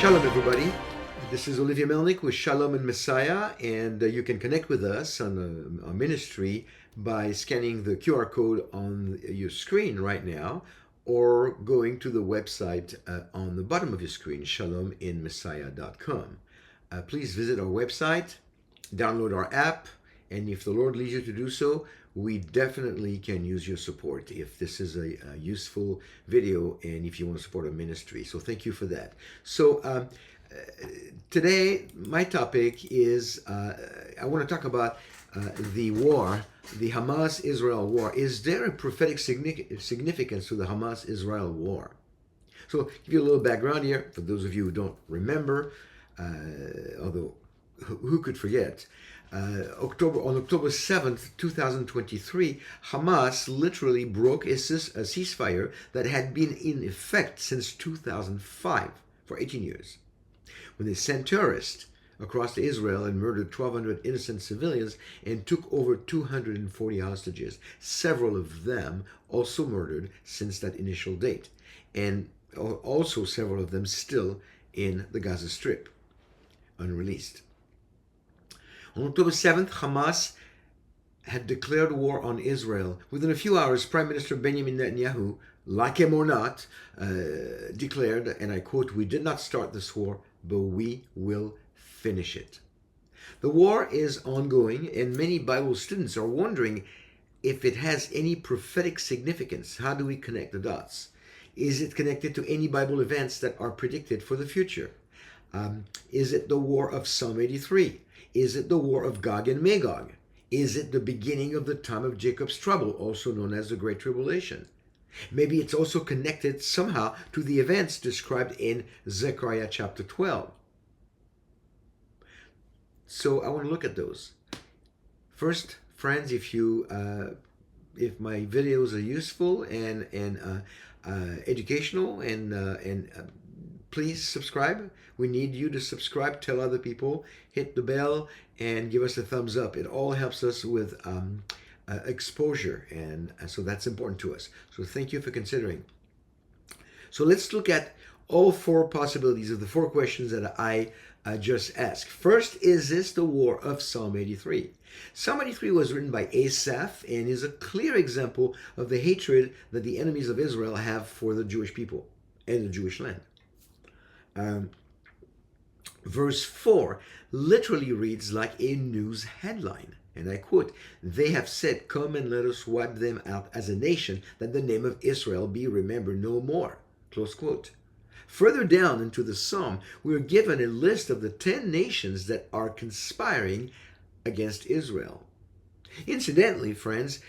Shalom, everybody. This is Olivier Melnick with Shalom and Messiah, and you can connect with us on our ministry by scanning the QR code on your screen right now, or going to the website on the bottom of your screen, shalominmessiah.com. Please visit our website, download our app, and if the Lord leads you to do so, we definitely can use your support if this is a useful video and if you want to support our ministry. So thank you for that. So today, my topic is, I want to talk about the war, the Hamas-Israel war. Is there a prophetic significance to the Hamas-Israel war? So give you a little background here, for those of you who don't remember, although who could forget? On October 7th, 2023, Hamas literally broke a ceasefire that had been in effect since 2005, for 18 years, when they sent terrorists across Israel and murdered 1,200 innocent civilians and took over 240 hostages, several of them also murdered since that initial date, and also several of them still in the Gaza Strip, unreleased. On October 7th, Hamas had declared war on Israel. Within a few hours, Prime Minister Benjamin Netanyahu, like him or not, declared, and I quote, "We did not start this war, but we will finish it." The war is ongoing, and many Bible students are wondering if it has any prophetic significance. How do we connect the dots? Is it connected to any Bible events that are predicted for the future? Is it the war of Psalm 83? Is it the War of Gog and Magog? Is it the beginning of the time of Jacob's trouble, also known as the Great Tribulation? Maybe it's also connected somehow to the events described in Zechariah chapter 12. So I want to look at those. First, friends, if my videos are useful and educational, and please subscribe. We need you to subscribe, tell other people, hit the bell, and give us a thumbs up. It all helps us with exposure, and so that's important to us. So thank you for considering. So let's look at all four possibilities of the four questions that I just asked. First, is this the war of Psalm 83? Psalm 83 was written by Asaph and is a clear example of the hatred that the enemies of Israel have for the Jewish people and the Jewish land. Verse 4 literally reads like a news headline, and I quote, "They have said, 'Come and let us wipe them out as a nation, that the name of Israel be remembered no more.'" Close quote. Further down into the psalm, we are given a list of the 10 nations that are conspiring against Israel. Incidentally, friends,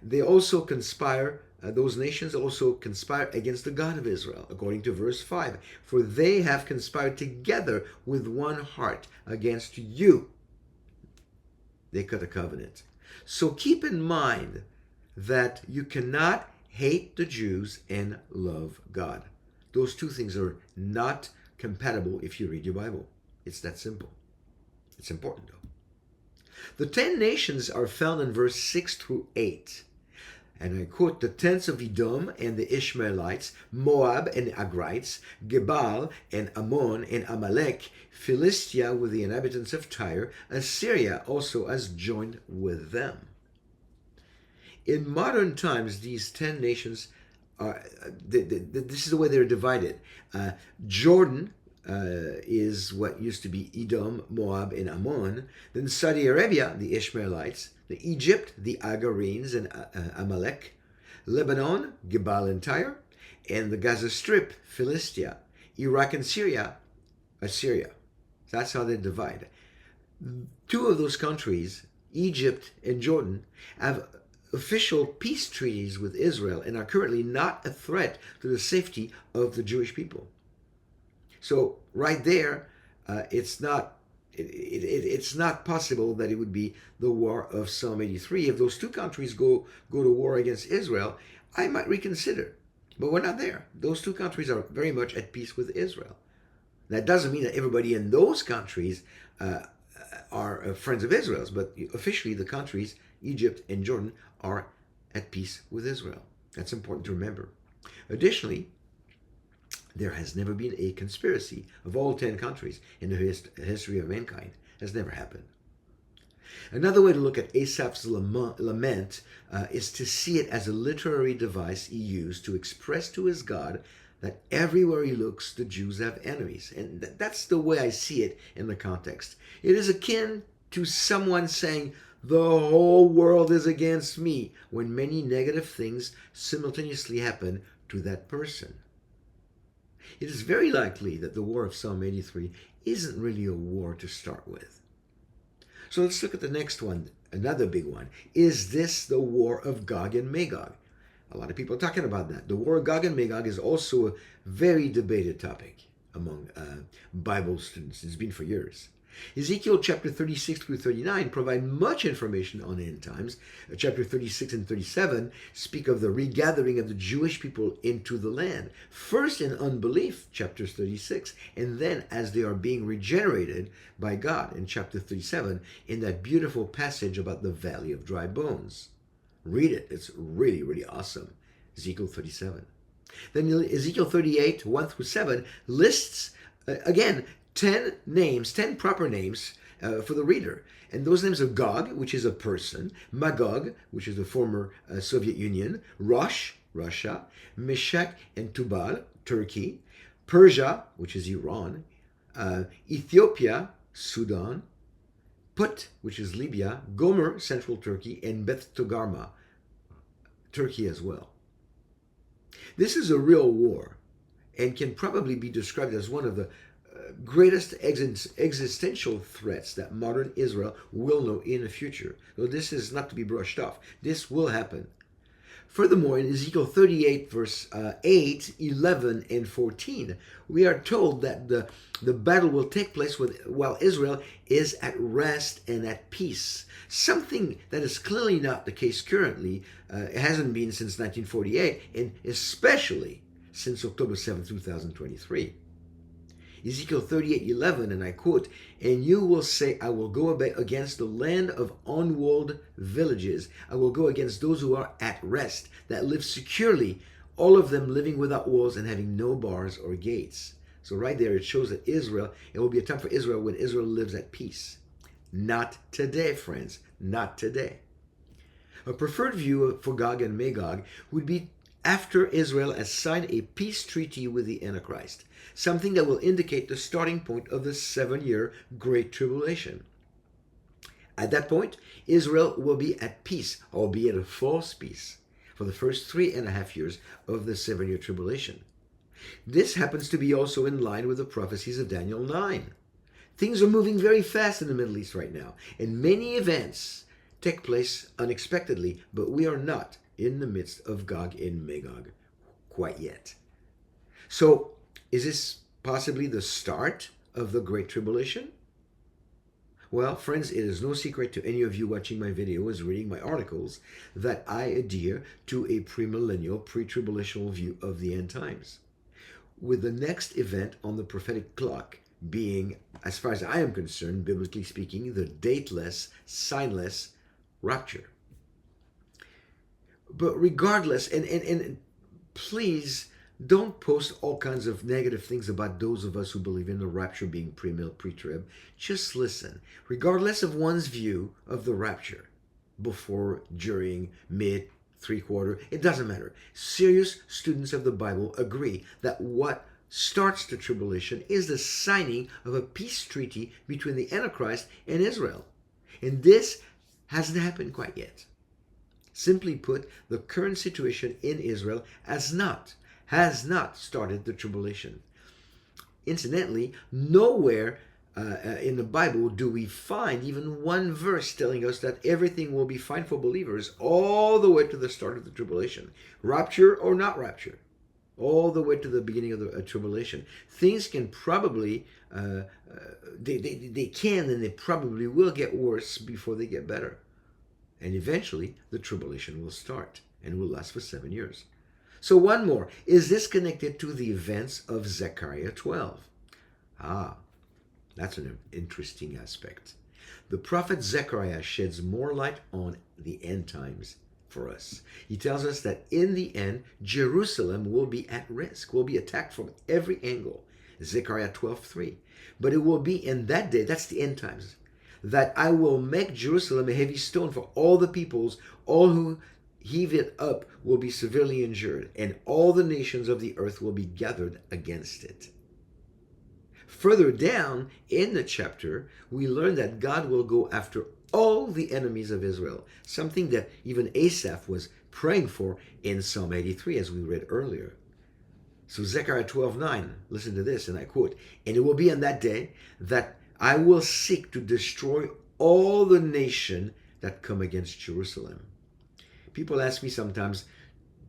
those nations also conspire against the God of Israel, according to verse 5. "For they have conspired together with one heart against you." They cut a covenant. So keep in mind that you cannot hate the Jews and love God. Those two things are not compatible if you read your Bible. It's that simple. It's important, though. The 10 nations are found in verse 6 through 8. And I quote, "The tents of Edom and the Ishmaelites, Moab and the Agrites, Gebal and Ammon and Amalek, Philistia with the inhabitants of Tyre, Assyria also has joined with them." In modern times, these 10 nations are, this is the way they're divided. Jordan is what used to be Edom, Moab, and Ammon. Then Saudi Arabia, the Ishmaelites. Egypt, the Agarenes and Amalek. Lebanon, Gebal and Tyre. And the Gaza Strip, Philistia. Iraq and Syria, Assyria. That's how they divide. Two of those countries, Egypt and Jordan, have official peace treaties with Israel and are currently not a threat to the safety of the Jewish people. So right there, it's not possible that it would be the war of Psalm 83. If those two countries go to war against Israel, I might reconsider. But we're not there. Those two countries are very much at peace with Israel. That doesn't mean that everybody in those countries are friends of Israel's, but officially the countries, Egypt and Jordan, are at peace with Israel. That's important to remember. Additionally, There has never been a conspiracy of all 10 countries in the history of mankind. Has never happened. Another way to look at Asaph's lament is to see it as a literary device he used to express to his God that everywhere he looks, the Jews have enemies. And that's the way I see it in the context. It is akin to someone saying, the whole world is against me, when many negative things simultaneously happen to that person. It is very likely that the war of Psalm 83 isn't really a war to start with. So let's look at the next one, another big one. Is this the War of Gog and Magog? A lot of people are talking about that. The War of Gog and Magog is also a very debated topic among Bible students. It's been for years. Ezekiel chapter 36 through 39 provide much information on the end times. Chapter 36 and 37 speak of the regathering of the Jewish people into the land. First in unbelief, chapter 36, and then as they are being regenerated by God in chapter 37 in that beautiful passage about the valley of dry bones. Read it. It's really, really awesome. Ezekiel 37. Then Ezekiel 38, 1 through 7 lists, again, 10 names, 10 proper names for the reader. And those names are Gog, which is a person, Magog, which is the former Soviet Union, Rosh, Russia, Meshech and Tubal, Turkey, Persia, which is Iran, Ethiopia, Sudan, Put, which is Libya, Gomer, central Turkey, and Beth Togarmah, Turkey as well. This is a real war and can probably be described as one of the greatest existential threats that modern Israel will know in the future. So this is not to be brushed off. This will happen. Furthermore, in Ezekiel 38, verse 8, 11, and 14, we are told that the battle will take place while Israel is at rest and at peace. Something that is clearly not the case currently. It hasn't been since 1948, and especially since October 7, 2023. Ezekiel 38:11, and I quote, "And you will say, I will go against the land of unwalled villages. I will go against those who are at rest, that live securely, all of them living without walls and having no bars or gates." So right there it shows that it will be a time for Israel when Israel lives at peace. Not today, friends, not today. A preferred view for Gog and Magog would be after Israel has signed a peace treaty with the Antichrist, something that will indicate the starting point of the 7-year Great Tribulation. At that point, Israel will be at peace, albeit a false peace, for the first 3.5 years of the 7-year tribulation. This happens to be also in line with the prophecies of Daniel 9. Things are moving very fast in the Middle East right now, and many events take place unexpectedly, but we are not in the midst of Gog and Magog quite yet. So, is this possibly the start of the Great Tribulation? Well, friends, it is no secret to any of you watching my videos, reading my articles, that I adhere to a premillennial, pre-tribulational view of the end times, with the next event on the prophetic clock being, as far as I am concerned, biblically speaking, the dateless, signless rapture. But regardless, and please don't post all kinds of negative things about those of us who believe in the rapture being pre-mill, pre-trib. Just listen. Regardless of one's view of the rapture, before, during, mid, three-quarter, it doesn't matter. Serious students of the Bible agree that what starts the tribulation is the signing of a peace treaty between the Antichrist and Israel. And this hasn't happened quite yet. Simply put, the current situation in Israel has not started the tribulation. Incidentally, nowhere in the Bible do we find even one verse telling us that everything will be fine for believers all the way to the start of the tribulation. Rapture or not rapture, all the way to the beginning of the tribulation. Things can probably, they can and they probably will get worse before they get better. And eventually, the tribulation will start and will last for 7 years. So one more. Is this connected to the events of Zechariah 12? That's an interesting aspect. The prophet Zechariah sheds more light on the end times for us. He tells us that in the end, Jerusalem will be at risk, will be attacked from every angle. Zechariah 12:3. But it will be in that day, that's the end times, that I will make Jerusalem a heavy stone for all the peoples. All who heave it up will be severely injured, and all the nations of the earth will be gathered against it. Further down in the chapter, we learn that God will go after all the enemies of Israel, something that even Asaph was praying for in Psalm 83, as we read earlier. So Zechariah 12:9, listen to this, and I quote, "And it will be on that day that I will seek to destroy all the nation that come against Jerusalem." People ask me sometimes,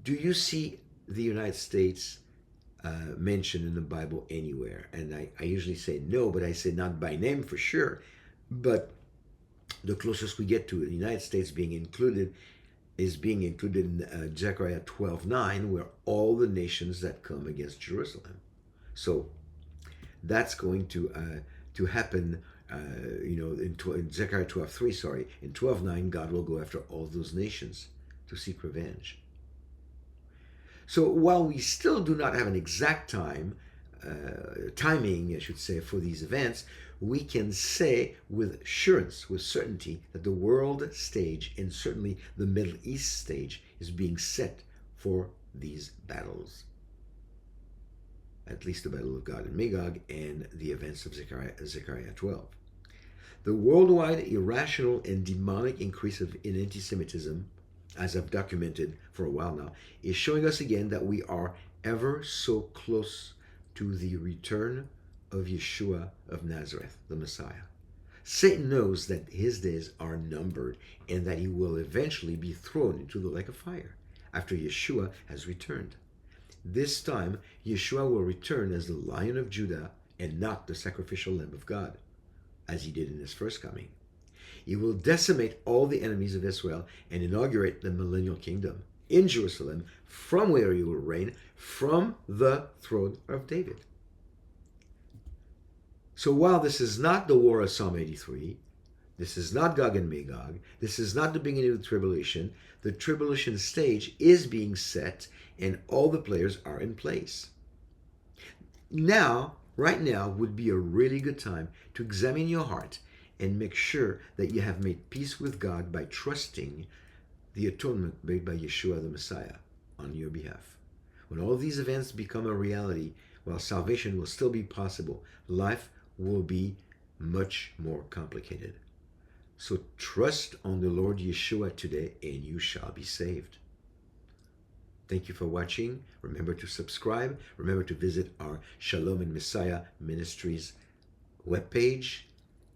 do you see the United States mentioned in the Bible anywhere? And I usually say no, but I say not by name for sure. But the closest we get to the United States being included in Zechariah 12:9, where all the nations that come against Jerusalem. So that's going to happen. In Zechariah 12:3, sorry, in 12:9, God will go after all those nations to seek revenge. So while we still do not have an exact timing, I should say, for these events, we can say with assurance, with certainty, that the world stage and certainly the Middle East stage is being set for these battles. At least the Battle of Gog and Magog and the events of Zechariah 12. The worldwide irrational and demonic increase in anti-Semitism, as I've documented for a while now, is showing us again that we are ever so close to the return of Yeshua of Nazareth, the Messiah. Satan knows that his days are numbered and that he will eventually be thrown into the lake of fire after Yeshua has returned. This time, Yeshua will return as the Lion of Judah and not the sacrificial Lamb of God, as he did in his first coming. He will decimate all the enemies of Israel and inaugurate the millennial kingdom in Jerusalem, from where he will reign from the throne of David. So while this is not the war of Psalm 83, this is not Gog and Magog, this is not the beginning of the tribulation stage is being set and all the players are in place. Right now would be a really good time to examine your heart and make sure that you have made peace with God by trusting the atonement made by Yeshua the Messiah on your behalf. When all these events become a reality, while salvation will still be possible, life will be much more complicated. So trust on the Lord Yeshua today and you shall be saved. Thank you for watching. Remember to subscribe. Remember to visit our Shalom and Messiah Ministries webpage.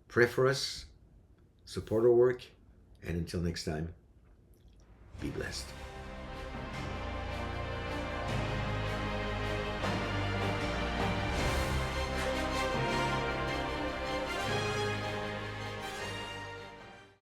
Pray for us, support our work, and until next time, be blessed.